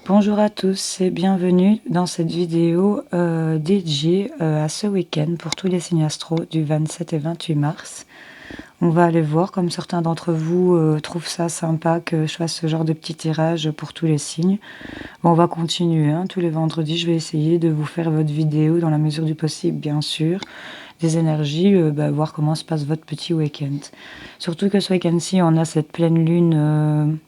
Bonjour à tous et bienvenue dans cette vidéo dédiée à ce week-end pour tous les signes astro du 27 et 28 mars. On va aller voir, comme certains d'entre vous trouvent ça sympa que je fasse ce genre de petit tirage pour tous les signes. Bon, on va continuer, hein. Tous les vendredis, je vais essayer de vous faire votre vidéo dans la mesure du possible, bien sûr. Des énergies, voir comment se passe votre petit week-end. Surtout que ce week-end-ci, on a cette pleine lune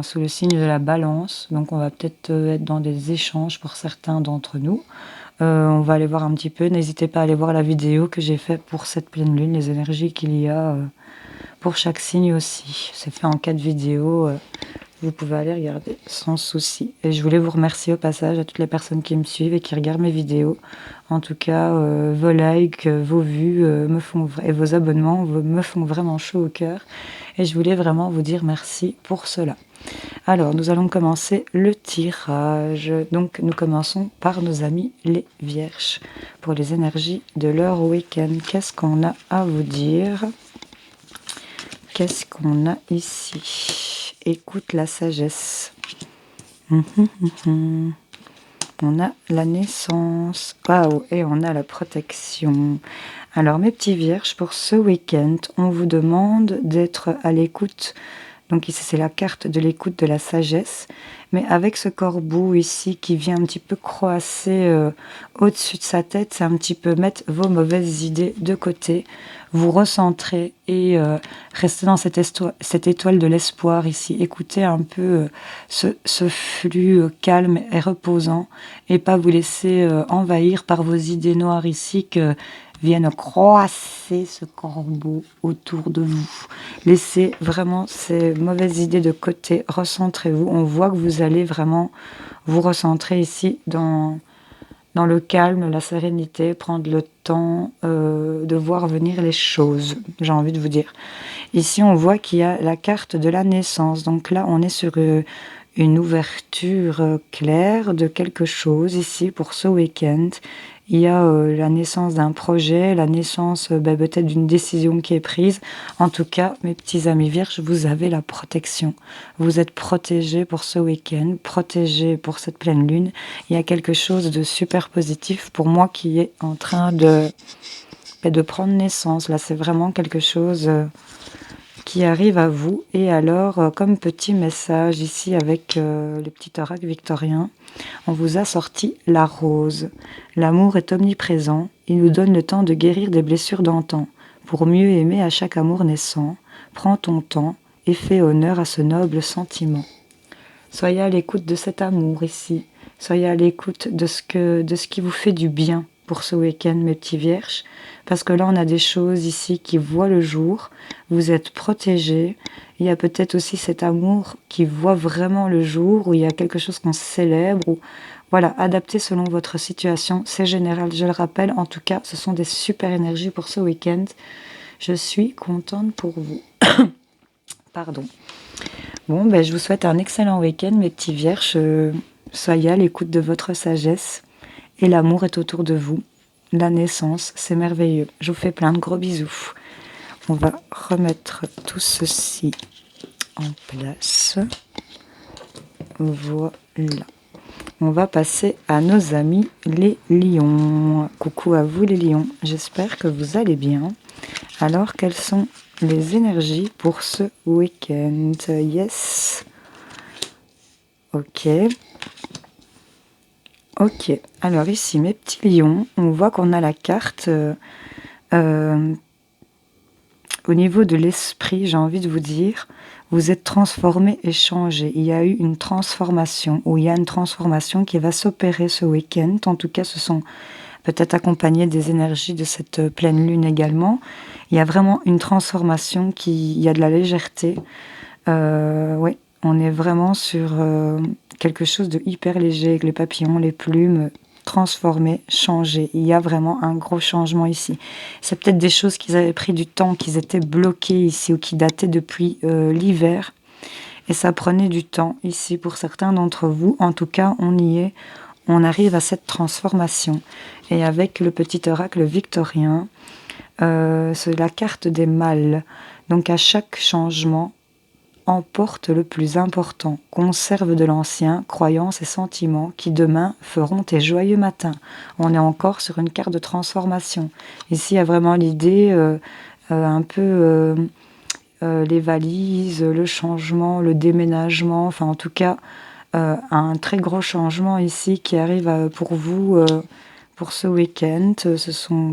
sous le signe de la balance, donc on va peut-être être dans des échanges pour certains d'entre nous. On va aller voir un petit peu, n'hésitez pas à aller voir la vidéo que j'ai faite pour cette pleine lune, les énergies qu'il y a pour chaque signe aussi. C'est fait en 4 vidéos, vous pouvez aller regarder sans souci. Et je voulais vous remercier au passage à toutes les personnes qui me suivent et qui regardent mes vidéos. En tout cas, vos likes, vos vues et vos abonnements me font vraiment chaud au cœur. Et je voulais vraiment vous dire merci pour cela. Alors, nous allons commencer le tirage. Donc, nous commençons par nos amis les Vierges pour les énergies de leur week-end. Qu'est-ce qu'on a à vous dire? Qu'est-ce qu'on a ici? Écoute la sagesse. On a la naissance. Waouh! Et on a la protection. Alors, mes petits Vierges, pour ce week-end, on vous demande d'être à l'écoute. Donc ici, c'est la carte de l'écoute de la sagesse. Mais avec ce corbeau ici qui vient un petit peu croasser au-dessus de sa tête, c'est un petit peu mettre vos mauvaises idées de côté, vous recentrer et rester dans cette étoile de l'espoir ici. Écoutez un peu ce flux calme et reposant et pas vous laisser envahir par vos idées noires ici que viennent croasser ce corbeau autour de vous. Laissez vraiment ces mauvaises idées de côté, recentrez-vous. On voit que vous allez vraiment vous recentrer ici dans le calme, la sérénité, prendre le temps de voir venir les choses, j'ai envie de vous dire. Ici, on voit qu'il y a la carte de la naissance. Donc là, on est sur une ouverture claire de quelque chose ici pour ce week-end. Il y a la naissance d'un projet, la naissance peut-être d'une décision qui est prise. En tout cas, mes petits amis vierges, vous avez la protection. Vous êtes protégés pour ce week-end, protégés pour cette pleine lune. Il y a quelque chose de super positif pour moi qui est en train de prendre naissance. Là, c'est vraiment quelque chose qui arrive à vous. Et alors, comme petit message ici avec le petit oracle victorien, on vous a sorti la rose. L'amour est omniprésent, il nous donne le temps de guérir des blessures d'antan. Pour mieux aimer à chaque amour naissant, prends ton temps et fais honneur à ce noble sentiment. Soyez à l'écoute de cet amour ici. Soyez à l'écoute de ce qui vous fait du bien pour ce week-end, mes petits vierges. Parce que là, on a des choses ici qui voient le jour. Vous êtes protégés. Il y a peut-être aussi cet amour qui voit vraiment le jour, où il y a quelque chose qu'on célèbre. Ou voilà, adapté selon votre situation. C'est général, je le rappelle. En tout cas, ce sont des super énergies pour ce week-end. Je suis contente pour vous. Pardon. Bon, je vous souhaite un excellent week-end, mes petits vierges. Soyez à l'écoute de votre sagesse. Et l'amour est autour de vous. La naissance, c'est merveilleux. Je vous fais plein de gros bisous. On va remettre tout ceci en place. Voilà. On va passer à nos amis les lions. Coucou à vous les lions. J'espère que vous allez bien. Alors, quelles sont les énergies pour ce week-end? Yes. Ok. Ok, alors ici, mes petits lions, on voit qu'on a la carte au niveau de l'esprit, j'ai envie de vous dire, vous êtes transformés et changés. Il y a eu une transformation, ou il y a une transformation qui va s'opérer ce week-end. En tout cas, ce sont peut-être accompagné des énergies de cette pleine lune également. Il y a vraiment une transformation, il y a de la légèreté. Oui, on est vraiment sur quelque chose de hyper léger, avec les papillons, les plumes, transformées, changées. Il y a vraiment un gros changement ici. C'est peut-être des choses qui avaient pris du temps, qui étaient bloquées ici, ou qui dataient depuis l'hiver. Et ça prenait du temps ici pour certains d'entre vous. En tout cas, on y est. On arrive à cette transformation. Et avec le petit oracle victorien, c'est la carte des mâles. Donc à chaque changement, emporte le plus important. Conserve de l'ancien, croyances et sentiments qui demain feront tes joyeux matins. On est encore sur une carte de transformation. Ici, il y a vraiment l'idée un peu les valises, le changement, le déménagement, enfin en tout cas un très gros changement ici qui arrive pour vous pour ce week-end.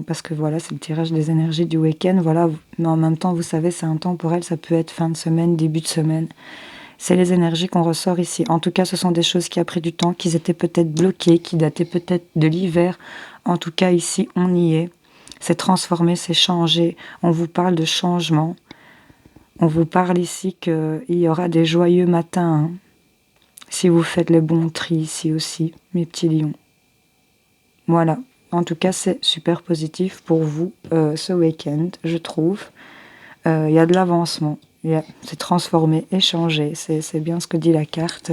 Parce que voilà, c'est le tirage des énergies du week-end, voilà, mais en même temps, vous savez, c'est intemporel, ça peut être fin de semaine, début de semaine. C'est les énergies qu'on ressort ici. En tout cas, ce sont des choses qui a pris du temps, qui étaient peut-être bloquées, qui dataient peut-être de l'hiver. En tout cas, ici, on y est. C'est transformé, c'est changé. On vous parle de changement. On vous parle ici qu'il y aura des joyeux matins. Hein, si vous faites les bons tris ici aussi, mes petits lions. Voilà. En tout cas, c'est super positif pour vous ce week-end, je trouve. Il y a de l'avancement. C'est transformé, échangé. C'est bien ce que dit la carte.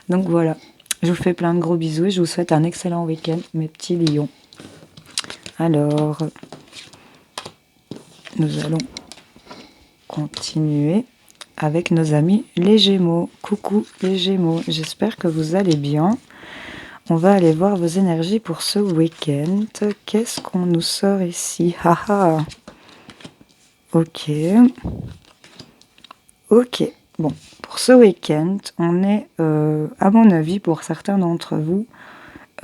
Donc voilà. Je vous fais plein de gros bisous et je vous souhaite un excellent week-end, mes petits lions. Alors, nous allons continuer avec nos amis les Gémeaux. Coucou les Gémeaux, j'espère que vous allez bien. On va aller voir vos énergies pour ce week-end. Qu'est-ce qu'on nous sort ici? Haha. Ok. Ok. Bon, pour ce week-end, on est, à mon avis, pour certains d'entre vous,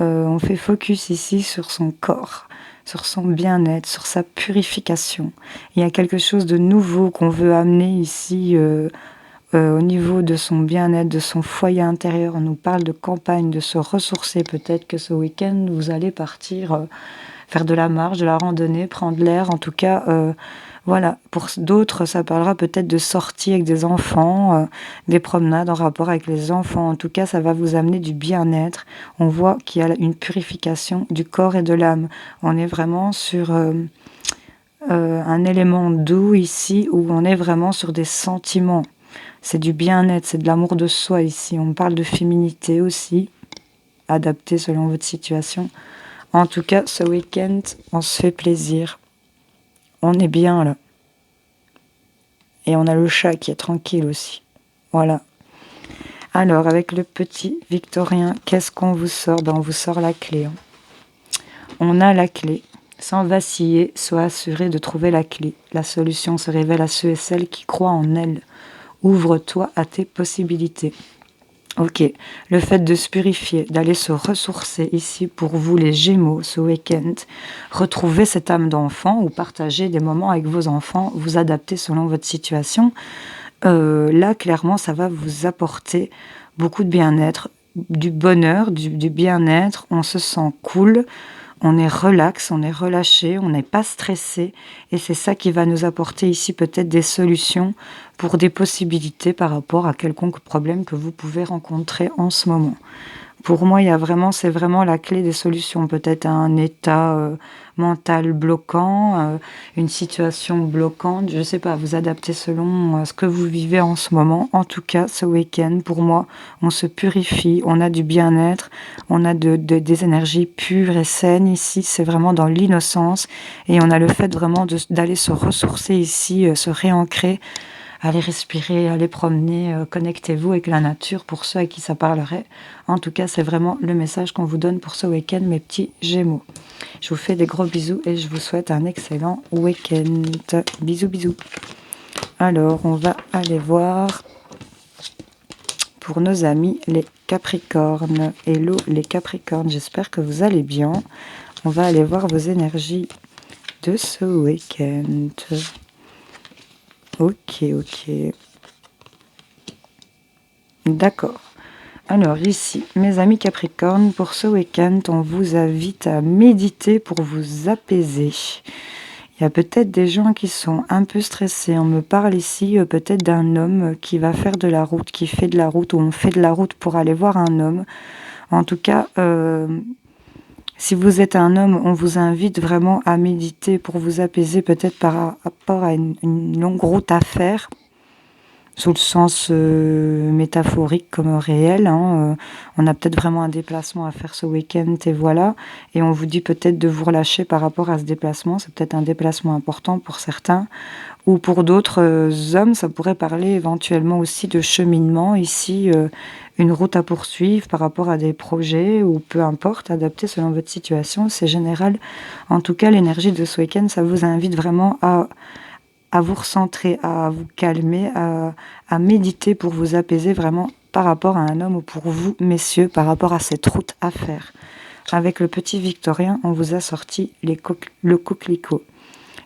on fait focus ici sur son corps, sur son bien-être, sur sa purification. Il y a quelque chose de nouveau qu'on veut amener ici au niveau de son bien-être, de son foyer intérieur. On nous parle de campagne, de se ressourcer. Peut-être que ce week-end, vous allez partir faire de la marche, de la randonnée, prendre l'air. En tout cas, voilà. Pour d'autres, ça parlera peut-être de sorties avec des enfants, des promenades en rapport avec les enfants. En tout cas, ça va vous amener du bien-être. On voit qu'il y a une purification du corps et de l'âme. On est vraiment sur un élément doux ici, où on est vraiment sur des sentiments. C'est du bien-être, c'est de l'amour de soi ici. On parle de féminité aussi, adaptée selon votre situation. En tout cas, ce week-end, on se fait plaisir. On est bien là. Et on a le chat qui est tranquille aussi. Voilà. Alors, avec le petit Victorien, qu'est-ce qu'on vous sort? On vous sort la clé. Hein. On a la clé. Sans vaciller, sois assuré de trouver la clé. La solution se révèle à ceux et celles qui croient en elle. Ouvre-toi à tes possibilités. Ok, le fait de se purifier, d'aller se ressourcer ici pour vous les Gémeaux ce week-end, retrouver cette âme d'enfant ou partager des moments avec vos enfants, vous adapter selon votre situation. Là, clairement, ça va vous apporter beaucoup de bien-être, du bonheur, du bien-être. On se sent cool. On est relax, on est relâché, on n'est pas stressé. Et c'est ça qui va nous apporter ici peut-être des solutions pour des possibilités par rapport à quelconque problème que vous pouvez rencontrer en ce moment. Pour moi, c'est vraiment la clé des solutions. Peut-être un état mental bloquant, une situation bloquante. Je ne sais pas, vous adaptez selon ce que vous vivez en ce moment. En tout cas, ce week-end, pour moi, on se purifie, on a du bien-être, on a des énergies pures et saines ici. C'est vraiment dans l'innocence. Et on a le fait vraiment d'aller se ressourcer ici, se réancrer. Allez respirer, allez promener, connectez-vous avec la nature pour ceux à qui ça parlerait. En tout cas, c'est vraiment le message qu'on vous donne pour ce week-end, mes petits Gémeaux. Je vous fais des gros bisous et je vous souhaite un excellent week-end. Bisous, bisous. Alors, on va aller voir pour nos amis les Capricornes. Hello les Capricornes, j'espère que vous allez bien. On va aller voir vos énergies de ce week-end. Ok. D'accord. Alors ici, mes amis Capricornes, pour ce week-end, on vous invite à méditer pour vous apaiser. Il y a peut-être des gens qui sont un peu stressés. On me parle ici peut-être d'un homme qui va faire de la route, qui fait de la route, ou on fait de la route pour aller voir un homme. En tout cas, si vous êtes un homme, on vous invite vraiment à méditer pour vous apaiser, peut-être par rapport à une longue route à faire. sous le sens métaphorique comme réel. Hein, on a peut-être vraiment un déplacement à faire ce week-end et voilà. Et on vous dit peut-être de vous relâcher par rapport à ce déplacement. C'est peut-être un déplacement important pour certains. Ou pour d'autres hommes, ça pourrait parler éventuellement aussi de cheminement. Ici, une route à poursuivre par rapport à des projets ou peu importe, adapté selon votre situation. C'est général. En tout cas, l'énergie de ce week-end, ça vous invite vraiment à vous recentrer, à vous calmer, à méditer pour vous apaiser vraiment par rapport à un homme ou pour vous, messieurs, par rapport à cette route à faire. Avec le petit Victorien, on vous a sorti le coquelicot.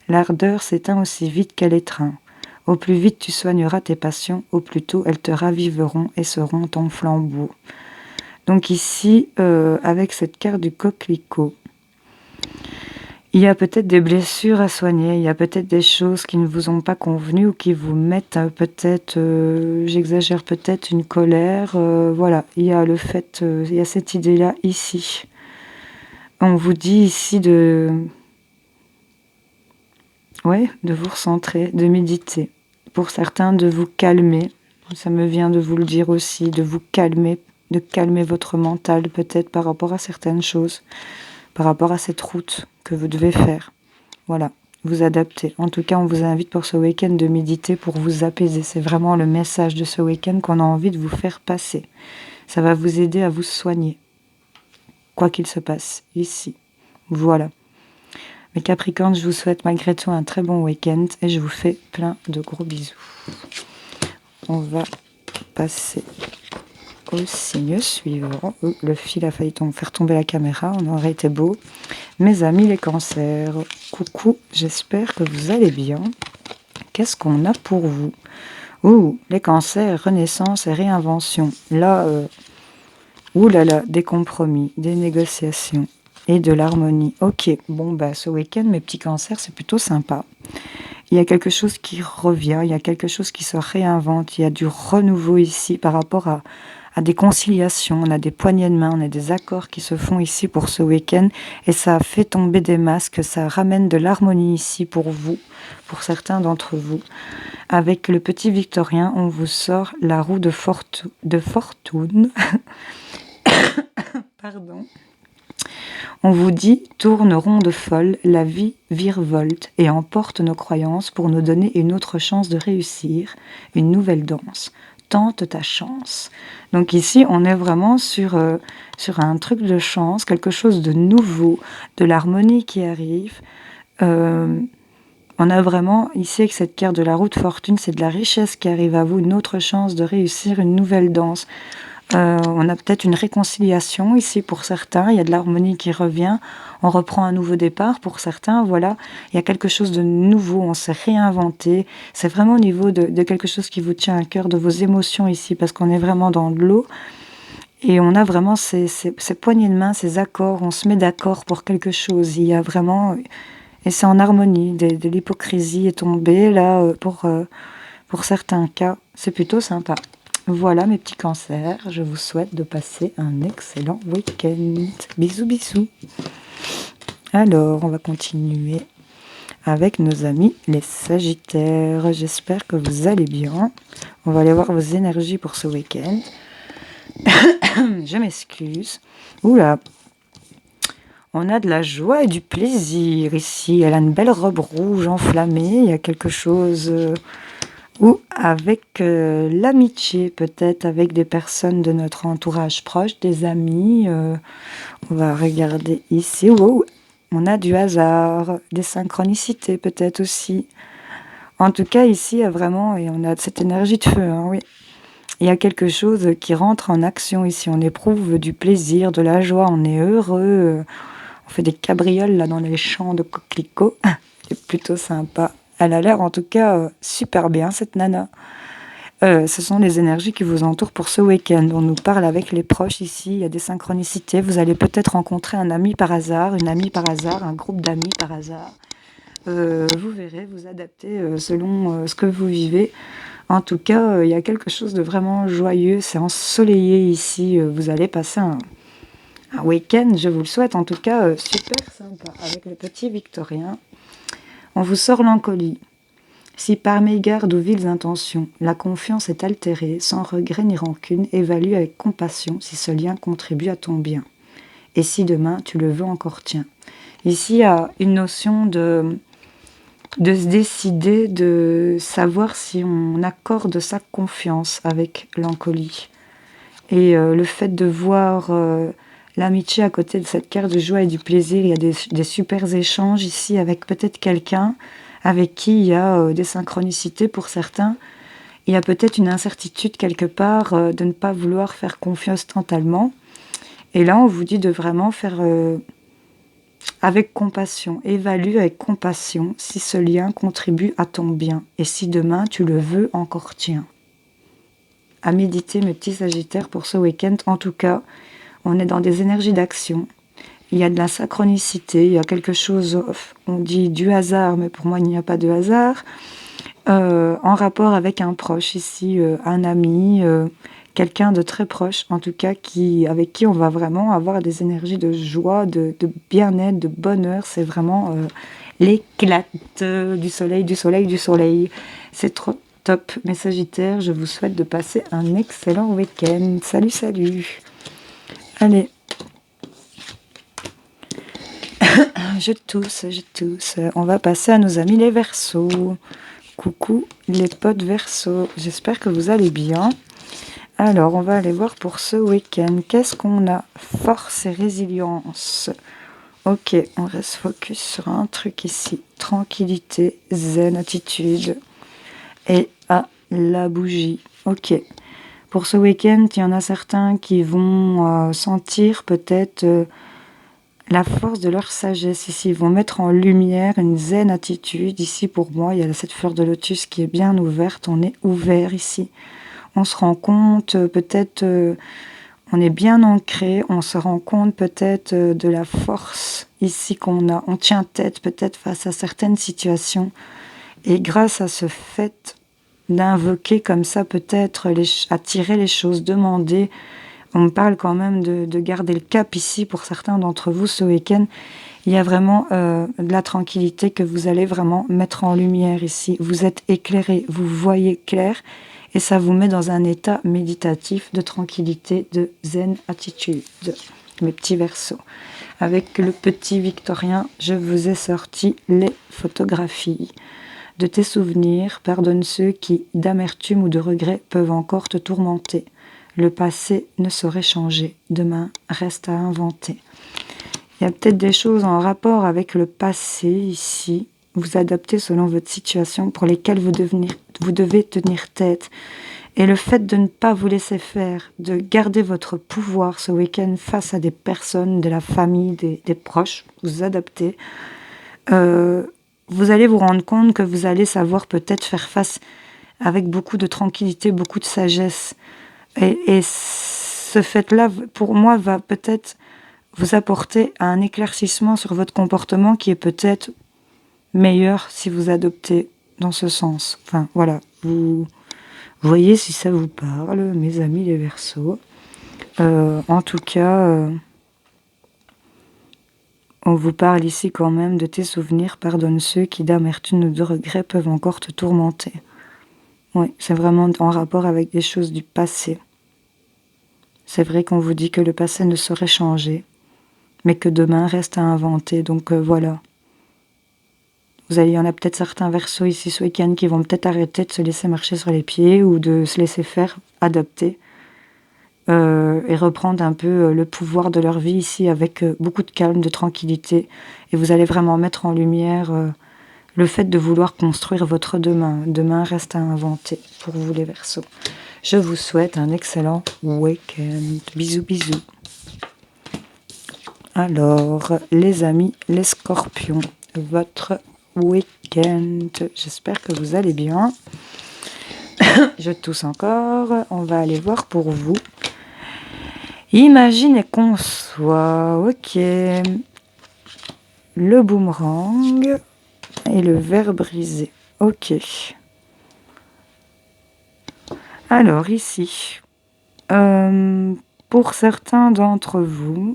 L'ardeur s'éteint aussi vite qu'elle étreint. Au plus vite tu soigneras tes passions, au plus tôt elles te raviveront et seront ton flambeau. Donc ici, avec cette carte du coquelicot, il y a peut-être des blessures à soigner, il y a peut-être des choses qui ne vous ont pas convenu ou qui vous mettent peut-être, j'exagère peut-être, une colère. Voilà, il y a le fait, il y a cette idée-là ici. On vous dit ici de vous recentrer, de méditer. Pour certains, de vous calmer. Ça me vient de vous le dire aussi, de vous calmer, de calmer votre mental peut-être par rapport à certaines choses, par rapport à cette route que vous devez faire. Voilà, vous adapter. En tout cas, on vous invite pour ce week-end de méditer pour vous apaiser. C'est vraiment le message de ce week-end qu'on a envie de vous faire passer. Ça va vous aider à vous soigner, quoi qu'il se passe ici. Voilà. Mes Capricornes, je vous souhaite malgré tout un très bon week-end et je vous fais plein de gros bisous. On va passer au signe suivant. Le fil a failli faire tomber la caméra, on aurait été beau. Mes amis les cancers, coucou, j'espère que vous allez bien. Qu'est-ce qu'on a pour vous? Les cancers, renaissance et réinvention. Là, des compromis, des négociations. Et de l'harmonie. Ok, bon, ce week-end, mes petits cancers, c'est plutôt sympa. Il y a quelque chose qui revient, il y a quelque chose qui se réinvente, il y a du renouveau ici par rapport à des conciliations, on a des poignées de main, on a des accords qui se font ici pour ce week-end et ça fait tomber des masques, ça ramène de l'harmonie ici pour vous, pour certains d'entre vous. Avec le petit Victorien, on vous sort la roue de fortune. Pardon. On vous dit, tourne ronde folle, la vie virevolte et emporte nos croyances pour nous donner une autre chance de réussir, une nouvelle danse. Tente ta chance. Donc ici, on est vraiment sur un truc de chance, quelque chose de nouveau, de l'harmonie qui arrive. On a vraiment, ici avec cette carte de la roue de fortune, c'est de la richesse qui arrive à vous, une autre chance de réussir, une nouvelle danse. On a peut-être une réconciliation ici pour certains, il y a de l'harmonie qui revient, on reprend un nouveau départ pour certains, voilà, il y a quelque chose de nouveau, on s'est réinventé, c'est vraiment au niveau de quelque chose qui vous tient à cœur, de vos émotions ici, parce qu'on est vraiment dans de l'eau, et on a vraiment ces poignées de main, ces accords, on se met d'accord pour quelque chose, il y a vraiment, et c'est en harmonie, de l'hypocrisie est tombée, là, pour certains cas, c'est plutôt sympa. Voilà mes petits cancers, je vous souhaite de passer un excellent week-end. Bisous, bisous. Alors, on va continuer avec nos amis les Sagittaires. J'espère que vous allez bien. On va aller voir vos énergies pour ce week-end. Je m'excuse. Oula, on a de la joie et du plaisir ici. Elle a une belle robe rouge enflammée. Il y a quelque chose... ou avec l'amitié, peut-être avec des personnes de notre entourage proche, des amis. On va regarder ici. Wow, on a du hasard, des synchronicités peut-être aussi. En tout cas, ici, il y a vraiment, et on a cette énergie de feu, hein, oui. Il y a quelque chose qui rentre en action ici. On éprouve du plaisir, de la joie, on est heureux. On fait des cabrioles là dans les champs de coquelicots. C'est plutôt sympa. Elle a l'air en tout cas super bien, cette nana. Ce sont les énergies qui vous entourent pour ce week-end. On nous parle avec les proches ici, il y a des synchronicités. Vous allez peut-être rencontrer un ami par hasard, une amie par hasard, un groupe d'amis par hasard. Vous verrez, vous adaptez selon ce que vous vivez. En tout cas, il y a quelque chose de vraiment joyeux, c'est ensoleillé ici. Vous allez passer un week-end, je vous le souhaite, en tout cas super sympa. Avec le petit Victorien, on vous sort l'encolie. Si par mégarde ou viles intentions, la confiance est altérée, sans regret ni rancune, évalue avec compassion si ce lien contribue à ton bien. Et si demain tu le veux encore, tiens. Ici, il y a une notion de se décider, de savoir si on accorde sa confiance avec l'encolie. Et le fait de voir l'amitié à côté de cette carte de joie et du plaisir, il y a des super échanges ici avec peut-être quelqu'un avec qui il y a des synchronicités pour certains. Il y a peut-être une incertitude quelque part de ne pas vouloir faire confiance totalement. Et là, on vous dit de vraiment faire avec compassion, évalue avec compassion si ce lien contribue à ton bien. Et si demain, tu le veux, encore tiens. À méditer, mes petits sagittaires, pour ce week-end. En tout cas, on est dans des énergies d'action. Il y a de la synchronicité, il y a quelque chose, on dit du hasard, mais pour moi, il n'y a pas de hasard. En rapport avec un proche ici, un ami, quelqu'un de très proche, en tout cas, avec qui on va vraiment avoir des énergies de joie, de bien-être, de bonheur. C'est vraiment l'éclate du soleil, du soleil, du soleil. C'est trop top, mes sagittaires. Je vous souhaite de passer un excellent week-end. Salut, salut. Allez. Je tousse. On va passer à nos amis les Verseaux. Coucou les potes Verseaux. J'espère que vous allez bien. Alors, on va aller voir pour ce week-end. Qu'est-ce qu'on a? Force et résilience. Ok, on reste focus sur un truc ici. Tranquillité, zen, attitude. Et la bougie. Ok. Pour ce week-end, il y en a certains qui vont sentir peut-être la force de leur sagesse. Ici, ils vont mettre en lumière une zen attitude. Ici, pour moi, il y a cette fleur de lotus qui est bien ouverte. On est ouvert ici. On se rend compte, peut-être, on est bien ancré, on se rend compte peut-être de la force ici qu'on a. On tient tête peut-être face à certaines situations. Et grâce à ce fait d'invoquer comme ça peut-être, attirer les choses, demander, on me parle quand même de garder le cap ici pour certains d'entre vous ce week-end. Il y a vraiment de la tranquillité que vous allez vraiment mettre en lumière ici. Vous êtes éclairé, vous voyez clair. Et ça vous met dans un état méditatif de tranquillité, de zen attitude, mes petits Verseaux. Avec le petit Victorien, je vous ai sorti les photographies. De tes souvenirs, pardonne ceux qui, d'amertume ou de regret, peuvent encore te tourmenter. Le passé ne saurait changer, demain reste à inventer. Il y a peut-être des choses en rapport avec le passé ici, vous adaptez selon votre situation pour lesquelles vous devez tenir tête. Et le fait de ne pas vous laisser faire, de garder votre pouvoir ce week-end face à des personnes, de la famille, des proches, vous adaptez. Vous allez vous rendre compte que vous allez savoir peut-être faire face avec beaucoup de tranquillité, beaucoup de sagesse. Et ce fait-là, pour moi, va peut-être vous apporter un éclaircissement sur votre comportement qui est peut-être meilleur si vous adoptez dans ce sens. Enfin, voilà, vous voyez si ça vous parle, mes amis les Verseaux. En tout cas, on vous parle ici quand même de tes souvenirs, pardonne ceux qui d'amertume ou de regret peuvent encore te tourmenter. Oui, c'est vraiment en rapport avec des choses du passé. C'est vrai qu'on vous dit que le passé ne saurait changer, mais que demain reste à inventer, donc voilà. Il y en a peut-être certains Verseaux ici ce week-end qui vont peut-être arrêter de se laisser marcher sur les pieds ou de se laisser faire, adopter et reprendre un peu le pouvoir de leur vie ici avec beaucoup de calme, de tranquillité. Et vous allez vraiment mettre en lumière le fait de vouloir construire votre demain. Demain reste à inventer pour vous les Verseaux. Je vous souhaite un excellent week-end. Bisous, bisous. Alors, les amis, les Scorpions, votre week-end. J'espère que vous allez bien. Je tousse encore. On va aller voir pour vous. Imaginez qu'on soit, ok, le boomerang et le verre brisé. Ok. Alors ici, pour certains d'entre vous,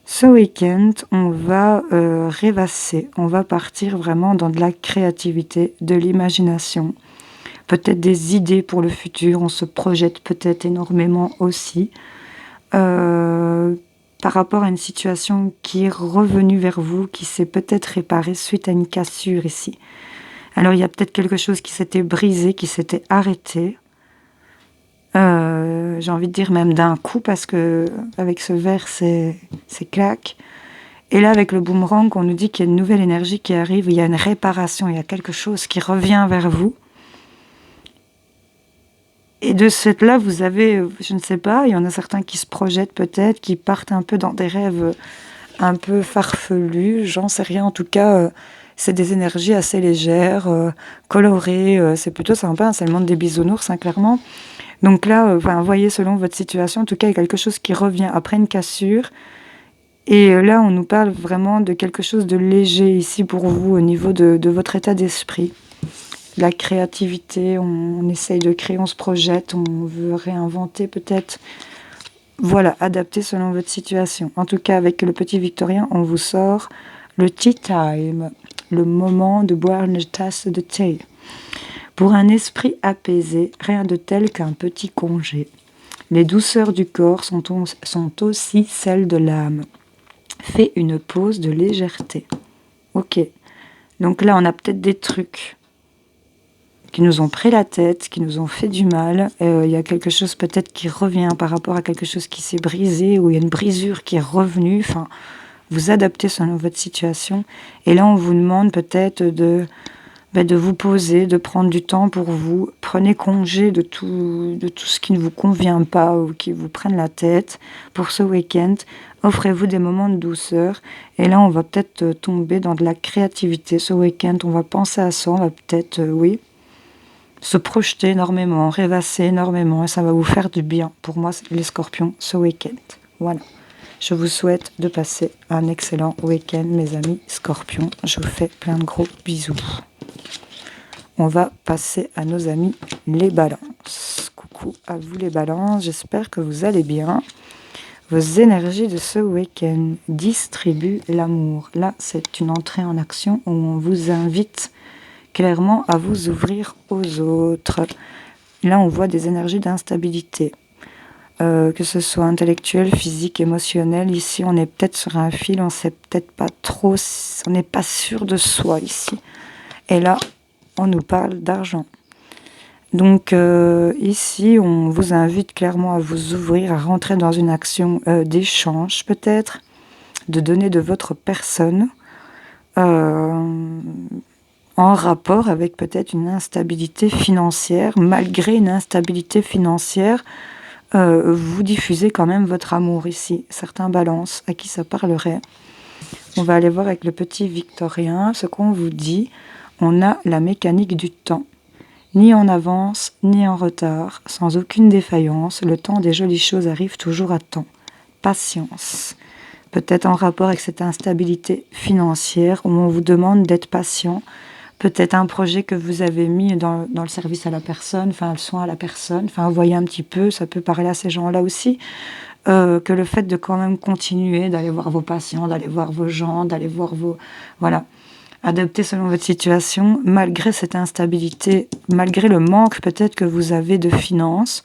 Ce week-end, on va rêvasser, on va partir vraiment dans de la créativité, de l'imagination, peut-être des idées pour le futur, on se projette peut-être énormément aussi. Par rapport à une situation qui est revenue vers vous, qui s'est peut-être réparée suite à une cassure ici. Alors il y a peut-être quelque chose qui s'était brisé, qui s'était arrêté. J'ai envie de dire même d'un coup, parce que avec ce verre, c'est claque. Et là, avec le boomerang, on nous dit qu'il y a une nouvelle énergie qui arrive, il y a une réparation, il y a quelque chose qui revient vers vous. Et de ce fait-là, vous avez, je ne sais pas, il y en a certains qui se projettent peut-être, qui partent un peu dans des rêves un peu farfelus, j'en sais rien. En tout cas, c'est des énergies assez légères, colorées, c'est plutôt sympa, hein, c'est le monde des bisounours, hein, clairement. Donc là, voyez selon votre situation, en tout cas, il y a quelque chose qui revient après une cassure. Et là, on nous parle vraiment de quelque chose de léger ici pour vous au niveau de votre état d'esprit. La créativité, on essaye de créer, on se projette, on veut réinventer peut-être. Voilà, adapter selon votre situation. En tout cas, avec le petit Victorien, on vous sort le tea time, le moment de boire une tasse de thé. Pour un esprit apaisé, rien de tel qu'un petit congé. Les douceurs du corps sont aussi celles de l'âme. Fais une pause de légèreté. Ok, donc là, on a peut-être des trucs qui nous ont pris la tête, qui nous ont fait du mal. Il y a quelque chose peut-être qui revient par rapport à quelque chose qui s'est brisé, ou il y a une brisure qui est revenue. Enfin, vous adaptez selon votre situation. Et là, on vous demande peut-être de vous poser, de prendre du temps pour vous. Prenez congé de tout ce qui ne vous convient pas ou qui vous prenne la tête pour ce week-end. Offrez-vous des moments de douceur. Et là, on va peut-être tomber dans de la créativité ce week-end. On va penser à ça. On va peut-être, se projeter énormément, rêvasser énormément, et ça va vous faire du bien. Pour moi, les scorpions, ce week-end. Voilà. Je vous souhaite de passer un excellent week-end, mes amis scorpions. Je vous fais plein de gros bisous. On va passer à nos amis les balances. Coucou à vous les balances, j'espère que vous allez bien. Vos énergies de ce week-end distribuent l'amour. Là, c'est une entrée en action où on vous invite clairement à vous ouvrir aux autres. Là, on voit des énergies d'instabilité, que ce soit intellectuelle, physique, émotionnelle. Ici, on est peut-être sur un fil, on sait peut-être pas trop, on n'est pas sûr de soi ici. Et là, on nous parle d'argent. Donc ici, on vous invite clairement à vous ouvrir, à rentrer dans une action d'échange peut-être, de donner de votre personne, en rapport avec peut-être une instabilité financière. Malgré une instabilité financière, vous diffusez quand même votre amour ici. Certains balances, à qui ça parlerait. On va aller voir avec le petit Victorien ce qu'on vous dit. On a la mécanique du temps. Ni en avance, ni en retard, sans aucune défaillance, le temps des jolies choses arrive toujours à temps. Patience. Peut-être en rapport avec cette instabilité financière où on vous demande d'être patient. Peut-être un projet que vous avez mis dans le service à la personne, enfin le soin à la personne, enfin vous voyez un petit peu, ça peut parler à ces gens-là aussi, que le fait de quand même continuer, d'aller voir vos patients, d'aller voir vos gens, d'aller voir vos... Voilà. Adapter selon votre situation, malgré cette instabilité, malgré le manque peut-être que vous avez de finances,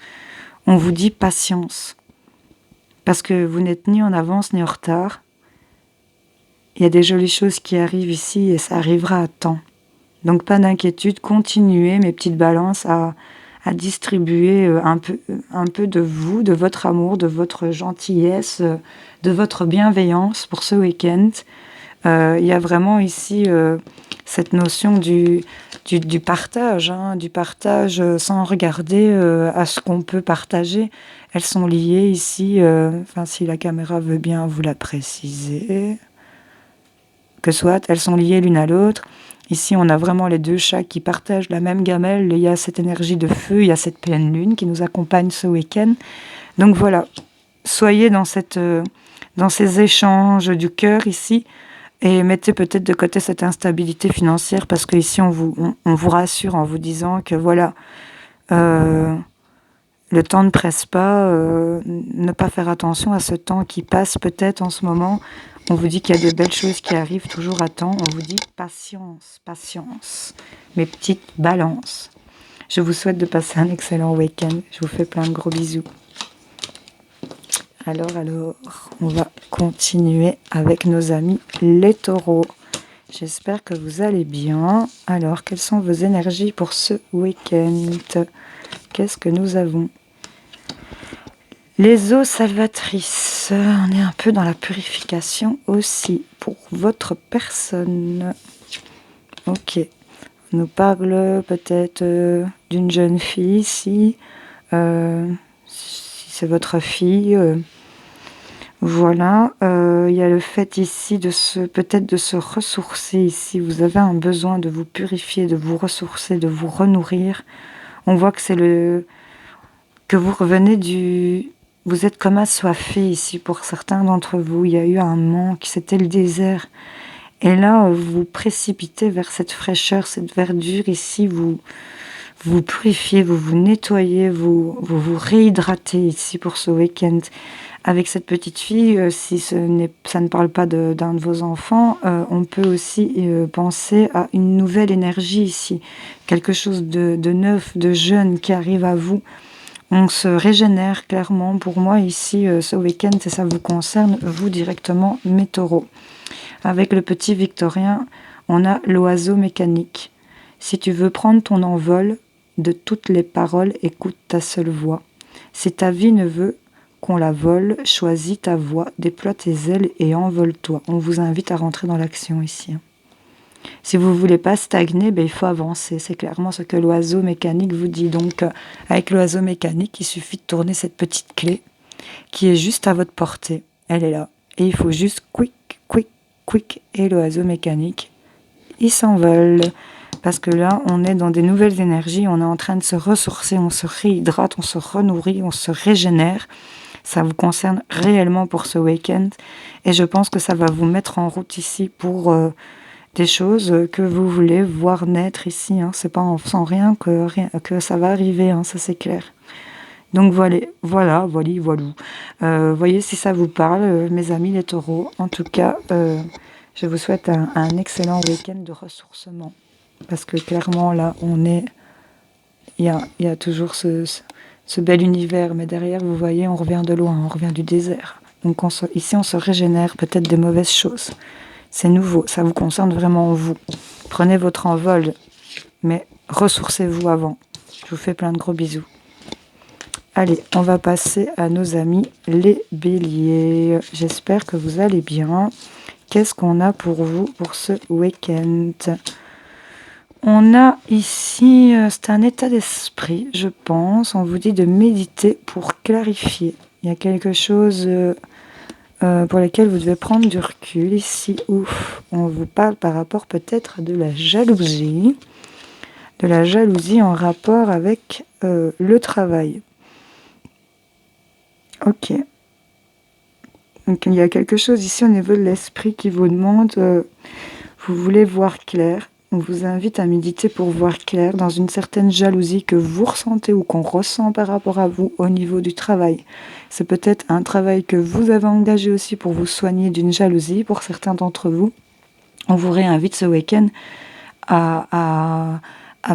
on vous dit patience. Parce que vous n'êtes ni en avance ni en retard. Il y a des jolies choses qui arrivent ici et ça arrivera à temps. Donc pas d'inquiétude, continuez mes petites balances à distribuer un peu de vous, de votre amour, de votre gentillesse, de votre bienveillance pour ce week-end. Il y a vraiment ici cette notion du partage, du partage sans regarder à ce qu'on peut partager. Elles sont liées ici, si la caméra veut bien vous la préciser, que soit, elles sont liées l'une à l'autre. Ici, on a vraiment les deux chats qui partagent la même gamelle. Il y a cette énergie de feu, il y a cette pleine lune qui nous accompagne ce week-end. Donc voilà, soyez dans ces échanges du cœur ici. Et mettez peut-être de côté cette instabilité financière parce qu'ici, on vous rassure en vous disant que voilà, le temps ne presse pas, ne pas faire attention à ce temps qui passe peut-être en ce moment. On vous dit qu'il y a de belles choses qui arrivent toujours à temps. On vous dit patience, patience, mes petites balances. Je vous souhaite de passer un excellent week-end. Je vous fais plein de gros bisous. Alors, on va continuer avec nos amis les taureaux. J'espère que vous allez bien. Alors, quelles sont vos énergies pour ce week-end? Qu'est-ce que nous avons? Les eaux salvatrices. On est un peu dans la purification aussi pour votre personne. Ok. On nous parle peut-être d'une jeune fille ici. Si c'est votre fille... Voilà, il y a le fait ici peut-être de se ressourcer ici. Vous avez un besoin de vous purifier, de vous ressourcer, de vous renourrir. On voit que que vous revenez vous êtes comme assoiffé ici pour certains d'entre vous. Il y a eu un manque, c'était le désert. Et là, vous vous précipitez vers cette fraîcheur, cette verdure ici. Vous vous purifiez, vous vous nettoyez, vous réhydratez ici pour ce week-end. Avec cette petite fille, si ça ne parle pas d'un de vos enfants, on peut aussi penser à une nouvelle énergie ici. Quelque chose de neuf, de jeune qui arrive à vous. On se régénère clairement. Pour moi, ici, ce week-end, ça vous concerne, vous directement, mes taureaux. Avec le petit Victorien, on a l'oiseau mécanique. Si tu veux prendre ton envol, de toutes les paroles, écoute ta seule voix. Si ta vie ne veut qu'on la vole, choisis ta voie, déploie tes ailes et envole-toi. On vous invite à rentrer dans l'action ici. Si vous ne voulez pas stagner, il faut avancer. C'est clairement ce que l'oiseau mécanique vous dit. Donc, avec l'oiseau mécanique, il suffit de tourner cette petite clé qui est juste à votre portée. Elle est là. Et il faut juste quick, quick, quick. Et l'oiseau mécanique, il s'envole. Parce que là, on est dans des nouvelles énergies. On est en train de se ressourcer, on se réhydrate, on se renourrit, on se régénère. Ça vous concerne réellement pour ce week-end. Et je pense que ça va vous mettre en route ici pour des choses que vous voulez voir naître ici. C'est pas en faisant rien que ça va arriver, ça c'est clair. Donc voilà. Voyez si ça vous parle, mes amis les taureaux. En tout cas, je vous souhaite un excellent week-end de ressourcement. Parce que clairement, là, il y a toujours ce bel univers, mais derrière, vous voyez, on revient de loin, on revient du désert. Donc ici, on se régénère peut-être des mauvaises choses. C'est nouveau, ça vous concerne vraiment vous. Prenez votre envol, mais ressourcez-vous avant. Je vous fais plein de gros bisous. Allez, on va passer à nos amis les béliers. J'espère que vous allez bien. Qu'est-ce qu'on a pour vous pour ce week-end ? On a ici, c'est un état d'esprit, je pense. On vous dit de méditer pour clarifier. Il y a quelque chose pour lequel vous devez prendre du recul. Ici, on vous parle par rapport peut-être à de la jalousie. De la jalousie en rapport avec le travail. Ok. Donc il y a quelque chose ici au niveau de l'esprit qui vous demande, vous voulez voir clair. On vous invite à méditer pour voir clair dans une certaine jalousie que vous ressentez ou qu'on ressent par rapport à vous au niveau du travail. C'est peut-être un travail que vous avez engagé aussi pour vous soigner d'une jalousie. Pour certains d'entre vous, on vous réinvite ce week-end à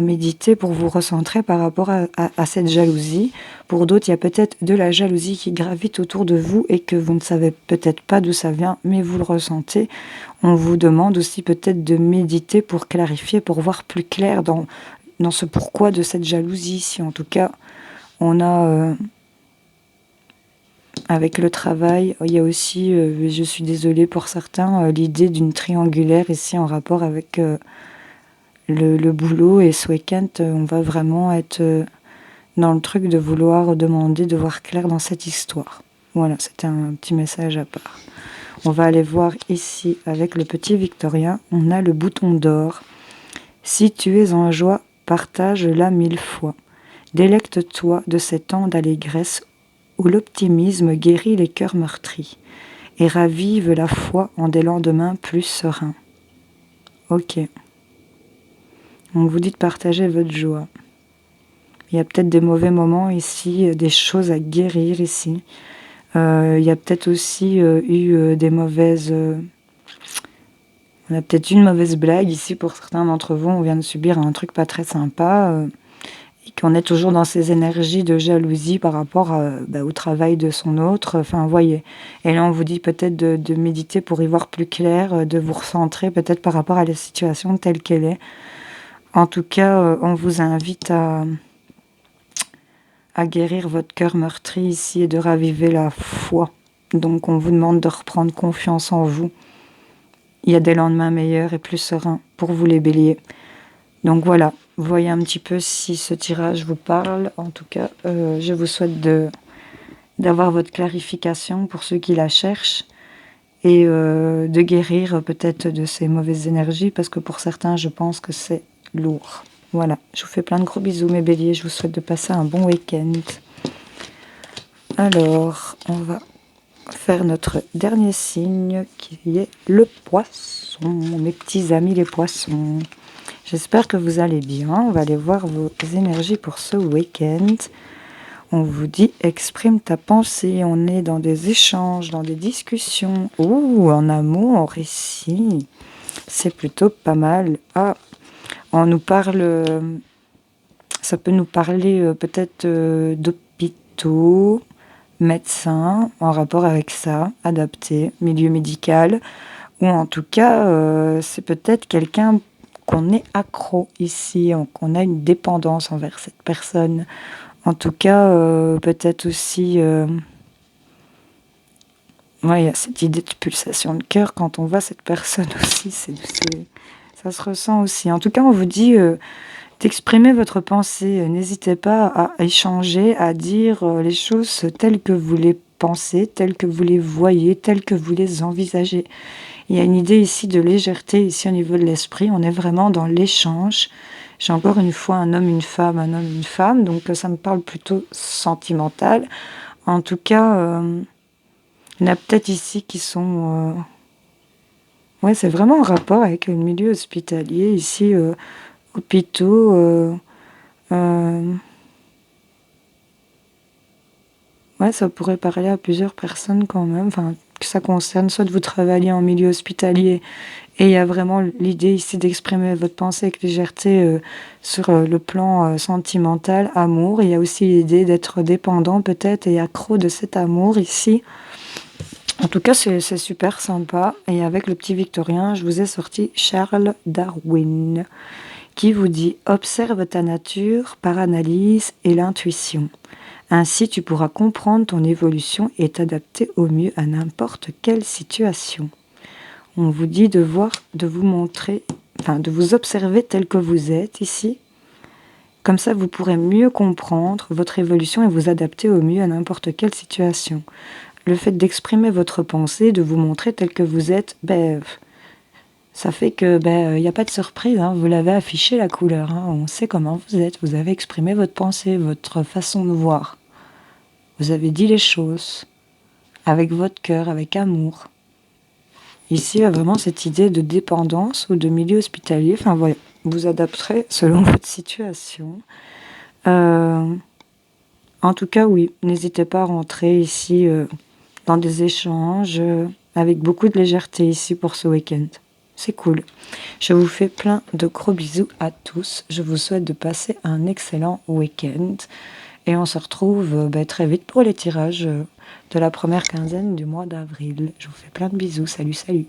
méditer pour vous recentrer par rapport à cette jalousie. Pour d'autres, il y a peut-être de la jalousie qui gravite autour de vous et que vous ne savez peut-être pas d'où ça vient, mais vous le ressentez. On vous demande aussi peut-être de méditer pour clarifier, pour voir plus clair dans ce pourquoi de cette jalousie. Si en tout cas, on a... avec le travail, il y a aussi, je suis désolée pour certains, l'idée d'une triangulaire ici en rapport avec... Le boulot, et ce week-end, on va vraiment être dans le truc de vouloir demander de voir clair dans cette histoire. Voilà, c'était un petit message à part. On va aller voir ici avec le petit Victorien, on a le bouton d'or. Si tu es en joie, partage-la 1000 fois. Délecte-toi de ces temps d'allégresse où l'optimisme guérit les cœurs meurtris et ravive la foi en des lendemains plus sereins. Ok. On vous dit de partager votre joie. Il y a peut-être des mauvais moments ici, des choses à guérir ici. Il y a peut-être aussi eu des mauvaises... on a peut-être eu une mauvaise blague ici pour certains d'entre vous. On vient de subir un truc pas très sympa. Et qu'on est toujours dans ces énergies de jalousie par rapport au travail de son autre. Enfin, voyez. Et là, on vous dit peut-être de méditer pour y voir plus clair, de vous recentrer peut-être par rapport à la situation telle qu'elle est. En tout cas, on vous invite à guérir votre cœur meurtri ici et de raviver la foi. Donc, on vous demande de reprendre confiance en vous. Il y a des lendemains meilleurs et plus sereins pour vous les béliers. Donc voilà, voyez un petit peu si ce tirage vous parle. En tout cas, je vous souhaite d'avoir votre clarification pour ceux qui la cherchent et de guérir peut-être de ces mauvaises énergies parce que pour certains, je pense que c'est lourd. Voilà, je vous fais plein de gros bisous mes béliers. Je vous souhaite de passer un bon week-end. Alors, on va faire notre dernier signe qui est le poisson. Mes petits amis les poissons. J'espère que vous allez bien. On va aller voir vos énergies pour ce week-end. On vous dit exprime ta pensée. On est dans des échanges, dans des discussions. Ouh, en amour ici. C'est plutôt pas mal. Ah, on nous parle... ça peut nous parler peut-être d'hôpitaux, médecins, en rapport avec ça, adapté, milieu médical. Ou en tout cas, c'est peut-être quelqu'un qu'on est accro ici, qu'on a une dépendance envers cette personne. En tout cas, peut-être aussi... ouais, il y a cette idée de pulsation de cœur quand on voit cette personne aussi. Ça se ressent aussi. En tout cas, on vous dit d'exprimer votre pensée. N'hésitez pas à échanger, à dire les choses telles que vous les pensez, telles que vous les voyez, telles que vous les envisagez. Il y a une idée ici de légèreté, ici au niveau de l'esprit. On est vraiment dans l'échange. J'ai encore une fois un homme, une femme, un homme, une femme. Donc ça me parle plutôt sentimental. En tout cas, il y en a peut-être ici qui sont... ouais, c'est vraiment en rapport avec le milieu hospitalier. Ici, hôpitaux... ouais, ça pourrait parler à plusieurs personnes quand même. Enfin, que ça concerne, soit vous travaillez en milieu hospitalier et il y a vraiment l'idée ici d'exprimer votre pensée avec légèreté sur le plan sentimental, amour. Il y a aussi l'idée d'être dépendant peut-être et accro de cet amour ici. En tout cas, c'est super sympa. Et avec le petit Victorien, je vous ai sorti Charles Darwin qui vous dit « Observe ta nature par analyse et l'intuition. Ainsi, tu pourras comprendre ton évolution et t'adapter au mieux à n'importe quelle situation. » On vous dit de vous montrer, enfin de vous observer tel que vous êtes ici. Comme ça, vous pourrez mieux comprendre votre évolution et vous adapter au mieux à n'importe quelle situation. Le fait d'exprimer votre pensée, de vous montrer tel que vous êtes, ça fait que y a pas de surprise. Hein, vous l'avez affiché la couleur. Hein, on sait comment vous êtes. Vous avez exprimé votre pensée, votre façon de voir. Vous avez dit les choses avec votre cœur, avec amour. Ici, il y a vraiment cette idée de dépendance ou de milieu hospitalier. Enfin, voilà, vous adapterez selon votre situation. En tout cas, oui, n'hésitez pas à rentrer ici dans des échanges avec beaucoup de légèreté ici pour ce week-end. C'est cool. Je vous fais plein de gros bisous à tous. Je vous souhaite de passer un excellent week-end. Et on se retrouve très vite pour les tirages de la première quinzaine du mois d'avril. Je vous fais plein de bisous. Salut, salut.